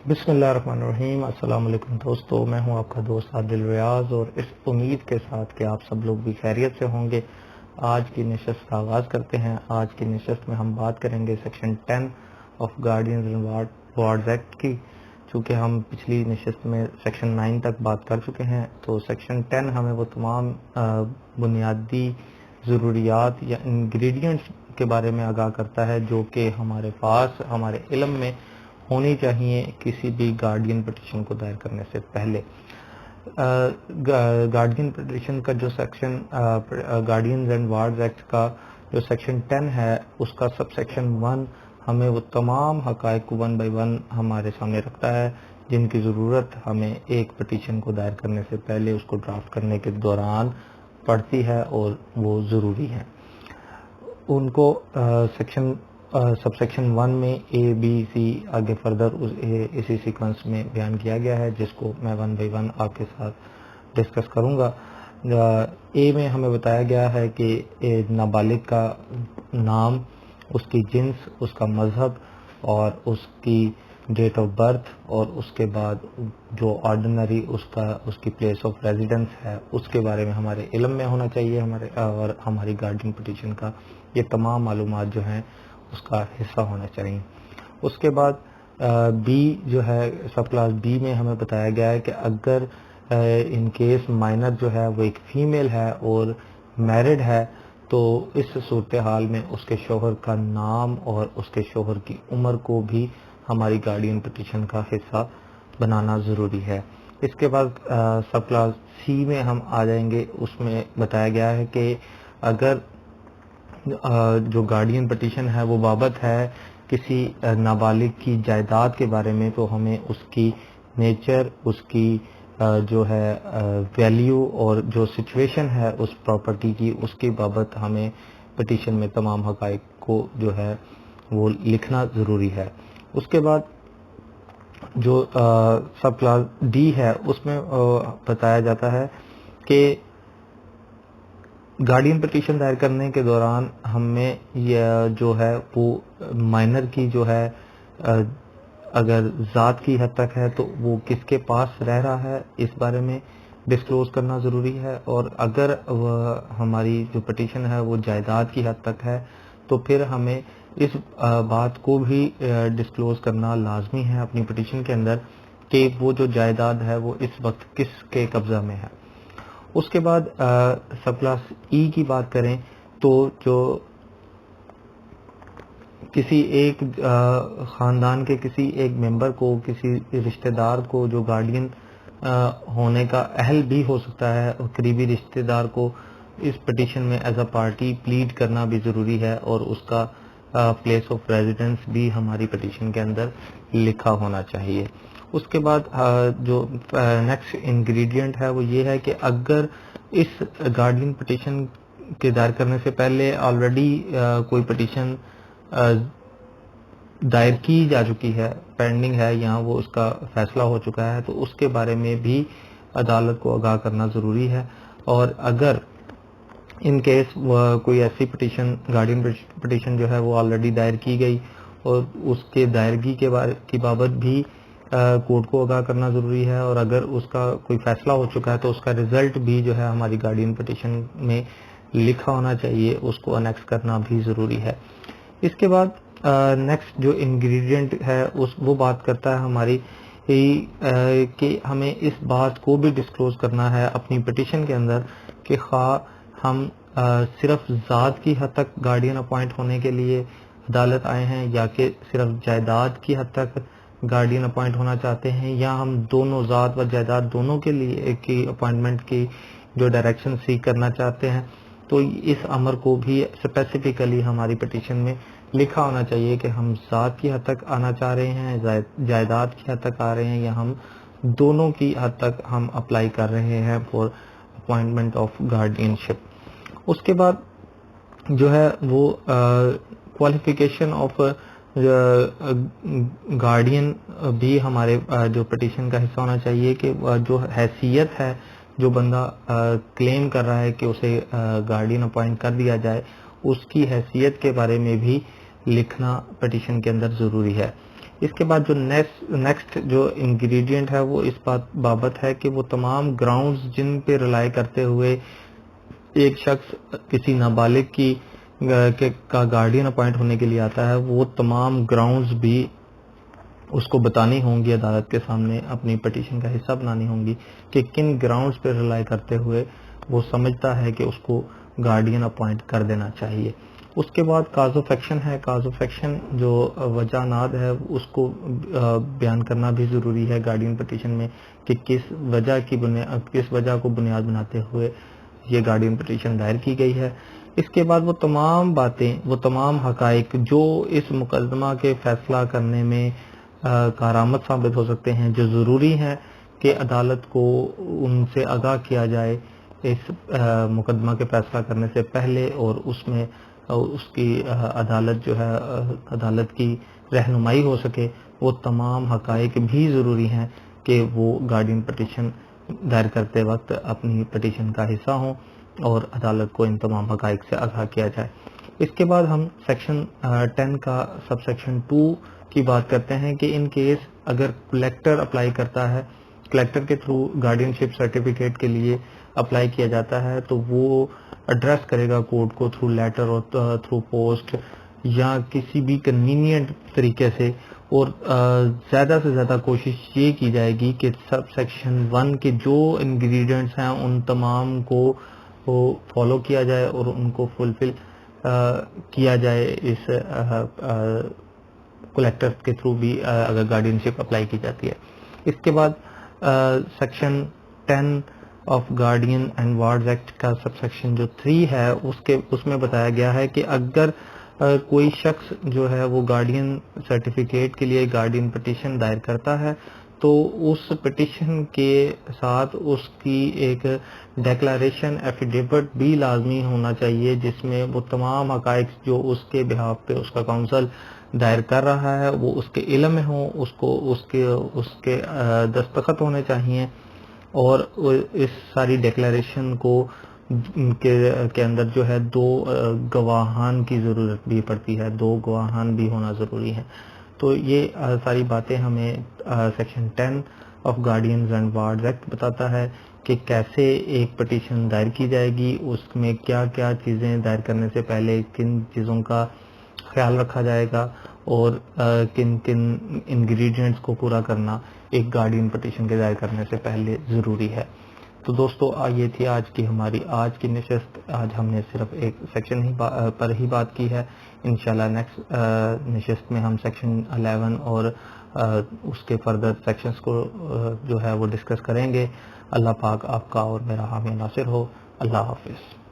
بسم اللہ الرحمن الرحیم۔ السلام علیکم دوستو، میں ہوں آپ کا دوست عادل ریاض، اور اس امید کے ساتھ کہ آپ سب لوگ بھی خیریت سے ہوں گے آج کی نشست کا آغاز کرتے ہیں۔ آج کی نشست میں ہم بات کریں گے section 10 of guardians and wards act کی۔ چونکہ ہم پچھلی نشست میں سیکشن 9 تک بات کر چکے ہیں، تو سیکشن 10 ہمیں وہ تمام بنیادی ضروریات یا انگریڈینٹس کے بارے میں آگاہ کرتا ہے جو کہ ہمارے پاس ہمارے علم میں ہونی چاہیے کسی بھی گارڈین پٹیشن کو دائر کرنے سے پہلے۔ گارڈین پٹیشن کا جو section guardians and wards act کا جو سیکشن 10 ہے، اس کا سب سیکشن 1 ہمیں وہ تمام حقائق کو 1 بائی 1 ہمارے سامنے رکھتا ہے جن کی ضرورت ہمیں ایک پٹیشن کو دائر کرنے سے پہلے اس کو ڈرافٹ کرنے کے دوران پڑتی ہے، اور وہ ضروری ہیں۔ ان کو سب سیکشن 1 میں اے بی سی آگے فردر اسی سیکوینس میں بیان کیا گیا ہے، جس کو میں 1 بائی 1 آپ کے ساتھ ڈسکس کروں گا۔ اے میں ہمیں بتایا گیا ہے کہ نابالغ کا نام، اس کی جنس، اس کا مذہب اور اس کی ڈیٹ آف برتھ، اور اس کے بعد جو آرڈنری اس کی پلیس آف ریزیڈنس ہے، اس کے بارے میں ہمارے علم میں ہونا چاہیے اور ہماری گارڈین پٹیشن کا یہ تمام معلومات جو ہیں اس کا حصہ ہونا چاہیے۔ اس کے بعد بی جو ہے، سب کلاس بی میں ہمیں بتایا گیا ہے کہ اگر ان کیس مائنر جو ہے وہ ایک فیمیل ہے اور میرڈ ہے، تو اس صورتحال میں اس کے شوہر کا نام اور اس کے شوہر کی عمر کو بھی ہماری گارڈین پٹیشن کا حصہ بنانا ضروری ہے۔ اس کے بعد سب کلاس سی میں ہم آ جائیں گے، اس میں بتایا گیا ہے کہ اگر جو گارڈین پٹیشن ہے وہ بابت ہے کسی نابالغ کی جائیداد کے بارے میں، تو ہمیں اس کی نیچر، اس کی جو ہے ویلیو اور جو سچویشن ہے اس پراپرٹی کی، اس کی بابت ہمیں پٹیشن میں تمام حقائق کو جو ہے وہ لکھنا ضروری ہے۔ اس کے بعد جو سب کلاس ڈی ہے، اس میں بتایا جاتا ہے کہ گارڈین پٹیشن دائر کرنے کے دوران ہمیں یہ جو ہے وہ مائنر کی جو ہے اگر ذات کی حد تک ہے تو وہ کس کے پاس رہ رہا ہے اس بارے میں ڈسکلوز کرنا ضروری ہے، اور اگر ہماری جو پٹیشن ہے وہ جائیداد کی حد تک ہے تو پھر ہمیں اس بات کو بھی ڈسکلوز کرنا لازمی ہے اپنی پٹیشن کے اندر کہ وہ جو جائیداد ہے وہ اس وقت کس کے قبضہ میں ہے۔ اس کے بعد سب کلاس ای کی بات کریں تو جو کسی ایک خاندان کے کسی ایک ممبر کو، کسی رشتہ دار کو جو گارڈین ہونے کا اہل بھی ہو سکتا ہے، اور قریبی رشتہ دار کو اس پٹیشن میں ایز اے پارٹی پلیڈ کرنا بھی ضروری ہے، اور اس کا پلیس آف ریزیڈنس بھی ہماری پٹیشن کے اندر لکھا ہونا چاہیے۔ اس کے بعد جو نیکسٹ انگریڈینٹ ہے وہ یہ ہے کہ اگر اس گارڈین پٹیشن کے دائر کرنے سے پہلے آلریڈی کوئی پٹیشن دائر کی جا چکی ہے، پینڈنگ ہے، یا وہ اس کا فیصلہ ہو چکا ہے، تو اس کے بارے میں بھی عدالت کو آگاہ کرنا ضروری ہے۔ اور اگر ان کیس کوئی ایسی پٹیشن گارڈین پٹیشن جو ہے وہ آلریڈی دائر کی گئی اور اس کے دائرگی کی بابت بھی کورٹ کو آگاہ کرنا ضروری ہے، اور اگر اس کا کوئی فیصلہ ہو چکا ہے تو اس کا رزلٹ بھی جو ہے ہماری گارڈین پٹیشن میں لکھا ہونا چاہیے، اس کو انیکس کرنا بھی ضروری ہے۔ اس کے بعد نیکسٹ جو انگریڈینٹ ہے وہ بات کرتا ہے ہماری کہ ہمیں اس بات کو بھی ڈسکلوز کرنا ہے اپنی پٹیشن کے اندر کہ خواہ ہم صرف ذات کی حد تک گارڈین اپوائنٹ ہونے کے لیے عدالت آئے ہیں، یا کہ صرف جائیداد کی حد تک گارڈین اپوائنٹ ہونا چاہتے ہیں، یا ہم دونوں ذات و جائیداد دونوں کے لیے کی اپوائنٹمنٹ کی جو ڈائریکشن سیک کرنا چاہتے ہیں، تو اس امر کو بھی اسپیسیفکلی ہماری پٹیشن میں لکھا ہونا چاہیے کہ ہم ذات کی حد تک آنا چاہ رہے ہیں، جائیداد کی حد تک آ رہے ہیں، یا ہم دونوں کی حد تک ہم اپلائی کر رہے ہیں فار اپوائنٹمنٹ آف گارڈین شپ۔ اس کے بعد جو ہے وہ کوالیفیکیشن آف گارڈین بھی ہمارے جو پٹیشن کا حصہ ہونا چاہیے کہ جو حیثیت ہے جو بندہ کلیم کر رہا ہے کہ اسے گارڈین اپوائنٹ کر دیا جائے، اس کی حیثیت کے بارے میں بھی لکھنا پٹیشن کے اندر ضروری ہے۔ اس کے بعد جو نیکسٹ جو انگریڈینٹ ہے وہ اس بابت ہے کہ وہ تمام گراؤنڈز جن پہ رلائی کرتے ہوئے ایک شخص کسی نابالغ کا گارڈین اپوائنٹ ہونے کے لیے آتا ہے، وہ تمام گراؤنڈز بھی اس کو بتانی ہوں گی، عدالت کے سامنے اپنی پٹیشن کا حصہ بنانی ہوں گی کہ کن گراؤنڈز پہ رلائی کرتے ہوئے وہ سمجھتا ہے کہ اس کو گارڈین اپوائنٹ کر دینا چاہیے۔ اس کے بعد کاز آف ایکشن ہے۔ کاز آف ایکشن جو وجہ ناد ہے اس کو بیان کرنا بھی ضروری ہے گارڈین پٹیشن میں کہ کس وجہ کو بنیاد بناتے ہوئے یہ گارڈین پٹیشن دائر کی گئی ہے۔ اس کے بعد وہ تمام باتیں، وہ تمام حقائق جو اس مقدمہ کے فیصلہ کرنے میں کارآمد ثابت ہو سکتے ہیں، جو ضروری ہیں کہ عدالت کو ان سے آگاہ کیا جائے اس مقدمہ کے فیصلہ کرنے سے پہلے، اور اس میں اس کی عدالت کی رہنمائی ہو سکے، وہ تمام حقائق بھی ضروری ہیں کہ وہ گارڈین پٹیشن دائر کرتے وقت اپنی پٹیشن کا حصہ ہوں اور عدالت کو ان تمام حقائق سے آگاہ کیا جائے۔ اس کے بعد ہم سیکشن 10 کا سب سیکشن 2 کی بات کرتے ہیں کہ ان کیس اگر کلیکٹر اپلائی کرتا ہے، کلیکٹر کے تھرو گارڈین شپ سرٹیفکیٹ کے لیے اپلائی کیا جاتا ہے، تو وہ ایڈریس کرے گا کورٹ کو تھرو لیٹر اور تھرو پوسٹ یا کسی بھی کنوینئنٹ طریقے سے، اور زیادہ سے زیادہ کوشش یہ کی جائے گی کہ سب سیکشن 1 کے جو انگریڈینٹس ہیں ان تمام کو فالو کیا جائے اور ان کو فلفل کیا جائے اس کلیکٹر کے تھرو بھی اگر گارڈین شپ اپلائی کی جاتی ہے۔ اس کے بعد section 10 of guardian and wards act کا سب سیکشن جو 3 ہے اس میں بتایا گیا ہے کہ اگر کوئی شخص جو ہے وہ گارڈین سرٹیفکیٹ کے لیے گارڈین پٹیشن دائر کرتا ہے تو اس پٹیشن کے ساتھ اس کی ایک ڈیکلریشن ایفیڈیوٹ بھی لازمی ہونا چاہیے، جس میں وہ تمام حقائق جو اس کے بہاف پہ اس کا کونسل دائر کر رہا ہے وہ اس کے علم میں ہوں، اس کے دستخط ہونے چاہیے، اور اس ساری ڈیکلریشن کے اندر جو ہے 2 گواہان کی ضرورت بھی پڑتی ہے، 2 گواہان بھی ہونا ضروری ہے۔ تو یہ ساری باتیں ہمیں section 10 of guardians and wards act بتاتا ہے کہ کیسے ایک پٹیشن دائر کی جائے گی، اس میں کیا کیا چیزیں دائر کرنے سے پہلے کن چیزوں کا خیال رکھا جائے گا، اور کن کن انگریڈینٹس کو پورا کرنا ایک گارڈین پٹیشن کے دائر کرنے سے پہلے ضروری ہے۔ تو دوستو یہ تھی ہماری آج کی نشست۔ آج ہم نے صرف ایک سیکشن پر ہی بات کی ہے۔ انشاءاللہ نیکسٹ نشست میں ہم سیکشن 11 اور اس کے فردر سیکشنز کو جو ہے وہ ڈسکس کریں گے۔ اللہ پاک آپ کا اور میرا حامی ناصر ہو۔ اللہ حافظ۔